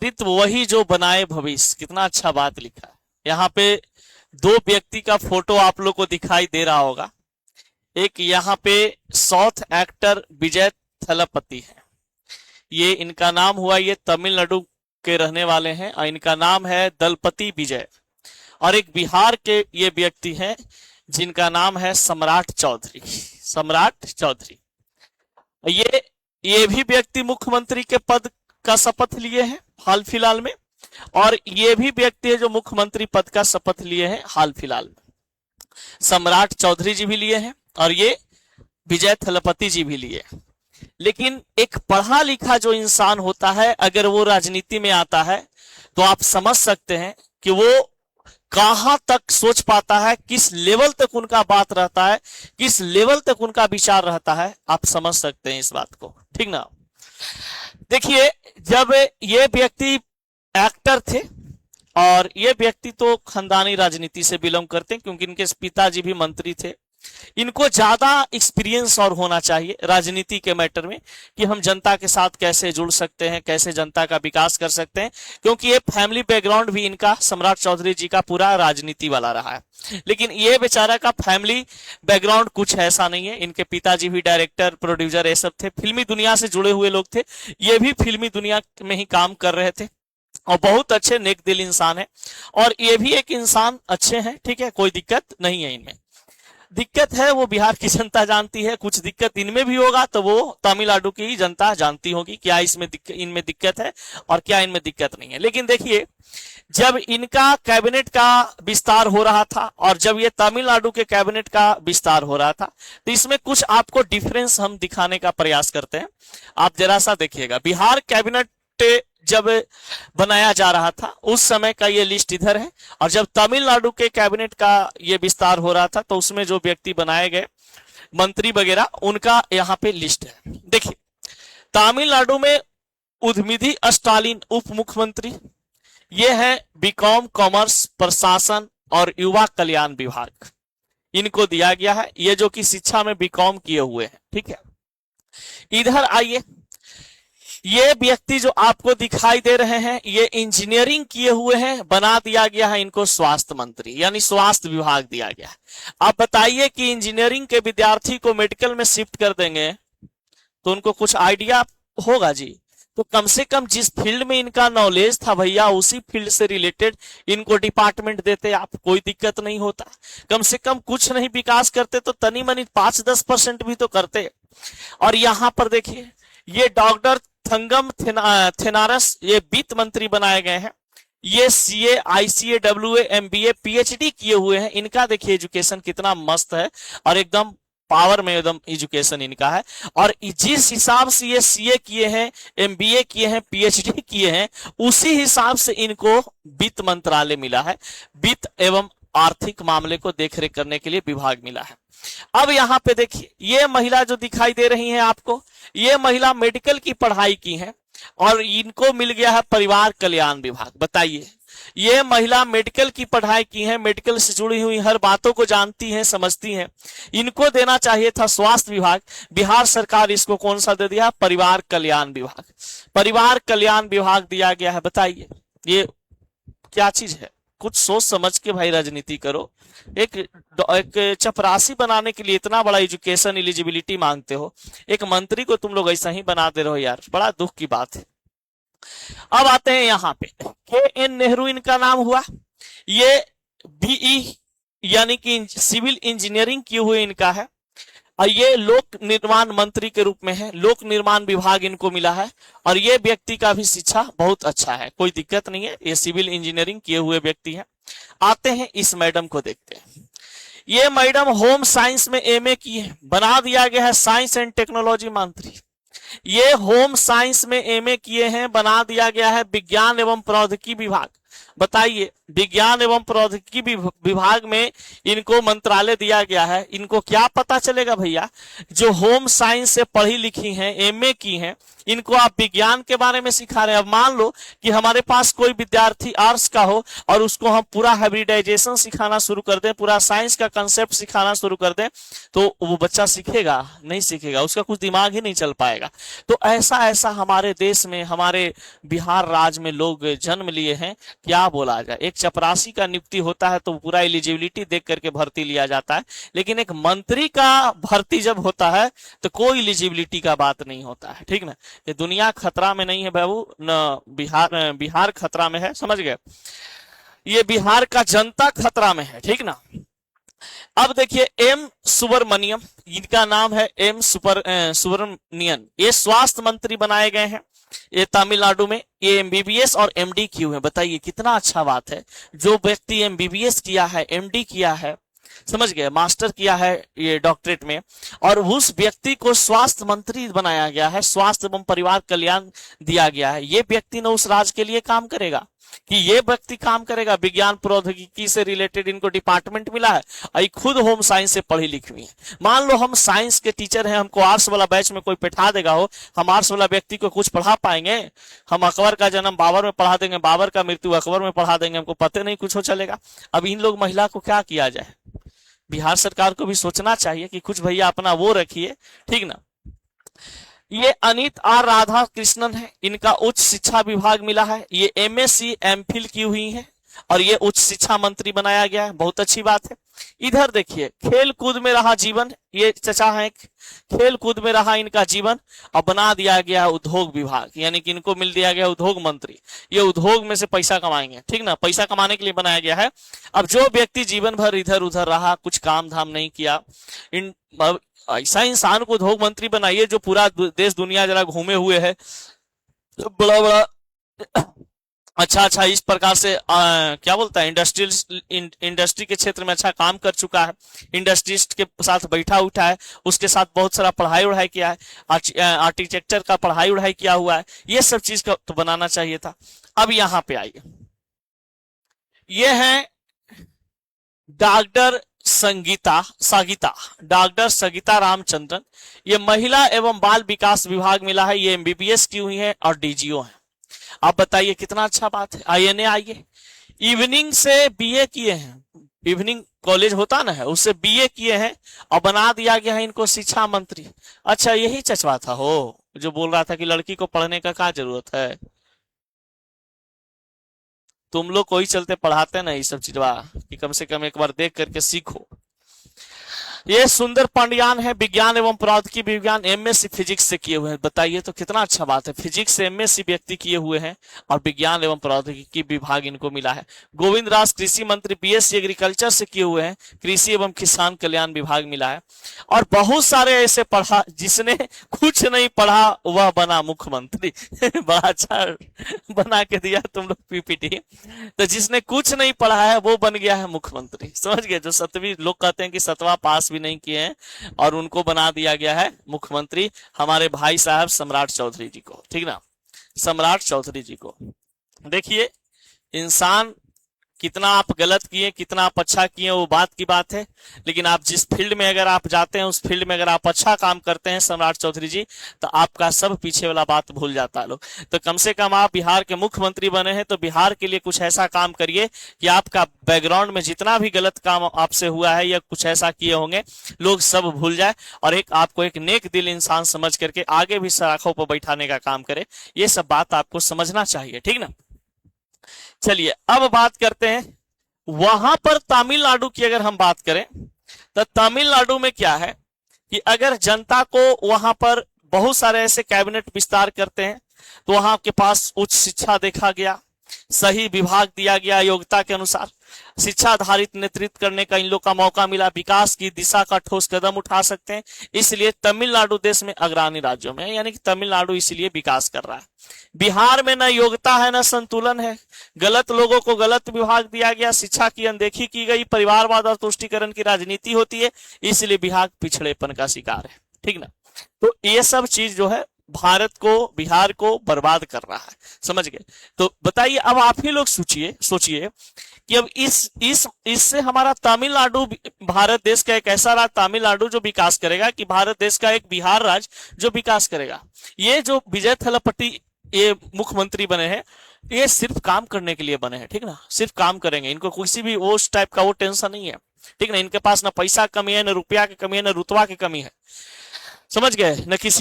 चित वही जो बनाए भविष्य। कितना अच्छा बात लिखा है। यहाँ पे दो व्यक्ति का फोटो आप लोग को दिखाई दे रहा होगा। एक यहाँ पे साउथ एक्टर विजय थलपति है, ये इनका नाम हुआ, ये तमिलनाडु के रहने वाले हैं और इनका नाम है दलपति विजय। और एक बिहार के ये व्यक्ति हैं जिनका नाम है सम्राट चौधरी, सम्राट चौधरी। ये भी व्यक्ति मुख्यमंत्री के पद का शपथ लिए हैं हाल फिलहाल में, और ये भी व्यक्ति है जो मुख्यमंत्री पद का शपथ लिए हैं हाल फिलहाल में। सम्राट चौधरी जी भी लिए हैं और ये विजय थलपति जी भी लिए। लेकिन एक पढ़ा लिखा जो इंसान होता है, अगर वो राजनीति में आता है तो आप समझ सकते हैं कि वो कहां तक सोच पाता है, किस लेवल तक उनका बात रहता है, किस लेवल तक उनका विचार रहता है। आप समझ सकते हैं इस बात को, ठीक ना। देखिए, जब ये व्यक्ति एक्टर थे और ये व्यक्ति तो खानदानी राजनीति से बिलोंग करते हैं, क्योंकि इनके पिताजी भी मंत्री थे। इनको ज्यादा एक्सपीरियंस और होना चाहिए राजनीति के मैटर में, कि हम जनता के साथ कैसे जुड़ सकते हैं, कैसे जनता का विकास कर सकते हैं, क्योंकि ये फैमिली बैकग्राउंड भी इनका, सम्राट चौधरी जी का, पूरा राजनीति वाला रहा है। लेकिन ये बेचारा का फैमिली बैकग्राउंड कुछ ऐसा नहीं है। इनके पिताजी भी डायरेक्टर, प्रोड्यूसर, ये सब थे, फिल्मी दुनिया से जुड़े हुए लोग थे। ये भी फिल्मी दुनिया में ही काम कर रहे थे और बहुत अच्छे नेक दिल इंसान है। और ये भी एक इंसान अच्छे हैं, ठीक है, कोई दिक्कत नहीं है इनमें। दिक्कत है वो बिहार की जनता जानती है, कुछ दिक्कत इनमें भी होगा तो वो तमिलनाडु की जनता जानती होगी, क्या इसमें इनमें दिक्कत है और क्या इनमें दिक्कत नहीं है। लेकिन देखिए, जब इनका कैबिनेट का विस्तार हो रहा था और जब ये तमिलनाडु के कैबिनेट का विस्तार हो रहा था, तो इसमें कुछ आपको डिफरेंस हम दिखाने का प्रयास करते हैं। आप जरा सा देखिएगा, बिहार कैबिनेट जब बनाया जा रहा था उस समय का ये लिस्ट इधर है, और जब तमिलनाडु के कैबिनेट का ये विस्तार हो रहा था तो उसमें जो व्यक्ति बनाए गए, मंत्री वगैरह, उनका यहाँ पे लिस्ट है। देखिए, तमिलनाडु में उदयनिधि स्टालिन उप मुख्यमंत्री, ये है बीकॉम कॉमर्स, प्रशासन और युवा कल्याण विभाग, इनको दिया गया है। ये जो कि शिक्षा में बीकॉम किए हुए हैं, ठीक है। इधर आइए, ये व्यक्ति जो आपको दिखाई दे रहे हैं, ये इंजीनियरिंग किए हुए हैं, बना दिया गया है इनको स्वास्थ्य मंत्री, यानी स्वास्थ्य विभाग दिया गया है। आप बताइए कि इंजीनियरिंग के विद्यार्थी को मेडिकल में शिफ्ट कर देंगे तो उनको कुछ आइडिया होगा जी। तो कम से कम जिस फील्ड में इनका नॉलेज था भैया, उसी फील्ड से रिलेटेड इनको डिपार्टमेंट देते, आप कोई दिक्कत नहीं होता। कम से कम कुछ नहीं विकास करते तो तनी मनी 5-10% भी तो करते। और यहां पर देखिए, ये डॉक्टर थंगम थेनारस ये वित्त मंत्री बनाए गए हैं। ये CA, ICA, WA, MBA, PhD किए हुए हैं। इनका देखिए एजुकेशन कितना मस्त है और एकदम पावर में एकदम एजुकेशन इनका है। और जिस हिसाब से ये सीए किए हैं, एमबीए किए हैं, पीएचडी किए हैं, उसी हिसाब से इनको वित्त मंत्रालय मिला है। वित्त एवं आर्थिक मामले को देखरेख करने के लिए विभाग मिला है। अब यहाँ पे देखिए, ये महिला जो दिखाई दे रही है आपको, ये महिला मेडिकल की पढ़ाई की है और इनको मिल गया है परिवार कल्याण विभाग। बताइए, ये महिला मेडिकल की पढ़ाई की है, मेडिकल से जुड़ी हुई हर बातों को जानती हैं, समझती हैं। इनको देना चाहिए था स्वास्थ्य विभाग, बिहार सरकार इसको कौन सा दे दिया? परिवार कल्याण विभाग। परिवार कल्याण विभाग दिया गया है। बताइए ये क्या चीज है? कुछ सोच समझ के भाई राजनीति करो। एक चपरासी बनाने के लिए इतना बड़ा एजुकेशन एलिजिबिलिटी मांगते हो, एक मंत्री को तुम लोग ऐसा ही बना दे रहे हो यार, बड़ा दुख की बात है। अब आते हैं यहाँ पे, के.एन. नेहरू इनका नाम हुआ। ये बीई यानी कि सिविल इंजीनियरिंग किए हुए इनका है और ये लोक निर्माण मंत्री के रूप में है, लोक निर्माण विभाग इनको मिला है। और ये व्यक्ति का भी शिक्षा बहुत अच्छा है, कोई दिक्कत नहीं है, ये सिविल इंजीनियरिंग किए हुए व्यक्ति है। आते हैं इस मैडम को देखते हैं। ये मैडम होम साइंस में एमए की है, बना दिया गया है साइंस एंड टेक्नोलॉजी मंत्री। ये होम साइंस में एमए किए हैं, बना दिया गया है विज्ञान एवं प्रौद्योगिकी विभाग, बताइए, विज्ञान एवं प्रौद्योगिकी विभाग में इनको मंत्रालय दिया गया है। इनको क्या पता चलेगा भैया? जो होम साइंस से पढ़ी लिखी हैं, एमए की हैं, इनको आप विज्ञान के बारे में सिखा रहे हैं। अब मान लो कि हमारे पास कोई विद्यार्थी आर्ट्स का हो और उसको हम पूरा हाइब्रिडाइजेशन सिखाना शुरू कर दें, पूरा साइंस का कंसेप्ट सिखाना शुरू कर दें, तो वो बच्चा सीखेगा? नहीं सीखेगा, उसका कुछ दिमाग ही नहीं चल पाएगा। तो ऐसा ऐसा हमारे देश में, हमारे बिहार राज्य में लोग जन्म लिए हैं, क्या बोला जाए। एक चपरासी का नियुक्ति होता है तो पूरा एलिजिबिलिटी देख करके भर्ती लिया जाता है, लेकिन एक मंत्री का भर्ती जब होता है तो कोई एलिजिबिलिटी का बात नहीं होता है, ठीक ना। ये दुनिया खतरा में नहीं है बाबू, न बिहार खतरा में है, समझ गए। ये बिहार का जनता खतरा में है, ठीक ना। अब देखिए, एम सुब्रमण्यम, इनका नाम है एम सुब्रमण्यन, ये स्वास्थ्य मंत्री बनाए गए हैं। ये तमिलनाडु में, ये एमबीबीएस और एमडी किए हैं। बताइए कितना अच्छा बात है। जो व्यक्ति एमबीबीएस किया है, एमडी किया है, समझ गए, मास्टर किया है ये डॉक्टरेट में, और उस व्यक्ति को स्वास्थ्य मंत्री बनाया गया है, स्वास्थ्य एवं परिवार कल्याण दिया गया है। ये व्यक्ति न उस राज्य के लिए काम करेगा कि ये व्यक्ति काम करेगा? विज्ञान प्रौद्योगिकी से रिलेटेड इनको डिपार्टमेंट मिला है और खुद होम साइंस से पढ़ी लिखी हुई है। मान लो हम साइंस के टीचर हैं, हमको आर्ट्स वाला बैच में कोई बैठा देगा हो, हम आर्ट्स वाला व्यक्ति को कुछ पढ़ा पाएंगे? हम अकबर का जन्म बाबर में पढ़ा देंगे, बाबर का मृत्यु अकबर में पढ़ा देंगे, हमको पता नहीं कुछ हो चलेगा। अब इन लोग महिला को क्या किया जाए? बिहार सरकार को भी सोचना चाहिए कि कुछ भैया अपना वो रखिए, ठीक ना। ये अनित आर राधा कृष्णन है, इनका उच्च शिक्षा विभाग मिला है। ये एमएससी एमफिल की हुई है और ये उच्च शिक्षा मंत्री बनाया गया है, बहुत अच्छी बात है। इधर देखिए, खेल कूद में रहा जीवन, ये चचा है, खेल कूद में रहा इनका जीवन और बना दिया गया उद्योग विभाग, यानी कि इनको मिल दिया गया उद्योग मंत्री। ये उद्योग में से पैसा कमाएंगे, ठीक ना, पैसा कमाने के लिए बनाया गया है। अब जो व्यक्ति जीवन भर इधर उधर रहा, कुछ काम धाम नहीं किया, ऐसा इंसान को उद्योग मंत्री बनाइए जो पूरा देश दुनिया जरा घूमे हुए है, बड़ा बड़ा अच्छा अच्छा इस प्रकार से क्या बोलता है, इंडस्ट्री के क्षेत्र में अच्छा काम कर चुका है, इंडस्ट्रिस्ट के साथ बैठा उठा है, उसके साथ बहुत सारा पढ़ाई उढ़ाई किया है, आर्किटेक्चर का पढ़ाई उढ़ाई किया हुआ है, ये सब चीज का तो बनाना चाहिए था। अब यहाँ पे आइए, ये है डॉक्टर डॉक्टर संगीता रामचंद्रन, ये महिला एवं बाल विकास विभाग मिला है, ये एमबीबीएस की हुई है और डीजीओ है। आप बताइए कितना अच्छा बात है। आईएनए आइए, इवनिंग से बीए किए हैं, इवनिंग कॉलेज होता ना है, उससे बीए किए हैं और बना दिया गया है इनको शिक्षा मंत्री। अच्छा, यही चचवा था हो जो बोल रहा था कि लड़की को पढ़ने का क्या जरूरत है? तुम लोग कोई चलते पढ़ाते ना ये सब चीजवा कि कम से कम एक बार देख करके सीखो। ये सुंदर पांड्यान है, विज्ञान एवं प्रौद्योगिकी विज्ञान, एमएससी फिजिक्स से किए हुए हैं। बताइए तो कितना अच्छा बात है, फिजिक्स से एमएससी व्यक्ति किए हुए हैं और विज्ञान एवं प्रौद्योगिकी विभाग इनको मिला है। गोविंद राज कृषि मंत्री, बीएससी एग्रीकल्चर से किए हुए हैं, कृषि एवं किसान कल्याण विभाग मिला है। और बहुत सारे ऐसे पढ़ा, जिसने कुछ नहीं पढ़ा वह बना मुख्यमंत्री बड़ा अच्छा बना के दिया तुम लोग पीपीटी। तो जिसने कुछ नहीं पढ़ा है वो बन गया है मुख्यमंत्री, समझ गए। जो 7वीं लोग कहते हैं कि 7वां पास भी नहीं किए हैं और उनको बना दिया गया है मुख्यमंत्री, हमारे भाई साहब सम्राट चौधरी जी को, ठीक ना, सम्राट चौधरी जी को। देखिए इंसान कितना आप गलत किए, कितना आप अच्छा किए, वो बात की बात है, लेकिन आप जिस फील्ड में अगर आप जाते हैं, उस फील्ड में अगर आप अच्छा काम करते हैं सम्राट चौधरी जी, तो आपका सब पीछे वाला बात भूल जाता है लोग। तो कम से कम आप बिहार के मुख्यमंत्री बने हैं तो बिहार के लिए कुछ ऐसा काम करिए कि आपका बैकग्राउंड में जितना भी गलत काम आपसे हुआ है या कुछ ऐसा किए होंगे, लोग सब भूल जाए और एक आपको एक नेक दिल इंसान समझ करके आगे भी सराखों पर बैठाने का काम करे। ये सब बात आपको समझना चाहिए, ठीक ना। चलिए अब बात करते हैं वहां पर तमिलनाडु की। अगर हम बात करें तो तमिलनाडु में क्या है कि अगर जनता को वहां पर बहुत सारे ऐसे कैबिनेट विस्तार करते हैं तो वहां के पास उच्च शिक्षा देखा गया, सही विभाग दिया गया, योग्यता के अनुसार शिक्षा आधारित नेतृत्व करने का इन लोग का मौका मिला, विकास की दिशा का ठोस कदम उठा सकते हैं। इसलिए तमिलनाडु देश में अग्रणी राज्यों में, यानी कि तमिलनाडु इसलिए विकास कर रहा है। बिहार में न योग्यता है न संतुलन है, गलत लोगों को गलत विभाग दिया गया, शिक्षा की अनदेखी की गई, परिवारवाद और तुष्टीकरण की राजनीति होती है, इसलिए बिहार पिछड़ेपन का शिकार है, ठीक ना। तो ये सब चीज जो है भारत को, बिहार को बर्बाद कर रहा है। समझ गए? तो बताइए, अब आप ही लोग सोचिए कि अब इससे हमारा तमिलनाडु, भारत देश का एक ऐसा राज्य तमिलनाडु जो विकास करेगा, कि भारत देश का एक बिहार राज्य जो विकास करेगा। ये जो विजय थलापति ये मुख्यमंत्री बने हैं, ये सिर्फ काम करने के लिए बने हैं, ठीक ना, सिर्फ काम करेंगे, इनको किसी भी उस टाइप का वो टेंशन नहीं है, ठीक ना। इनके पास ना पैसा की कमी है, ना रुपया की कमी है, ना रुतबा की कमी है, समझ गए, न किसी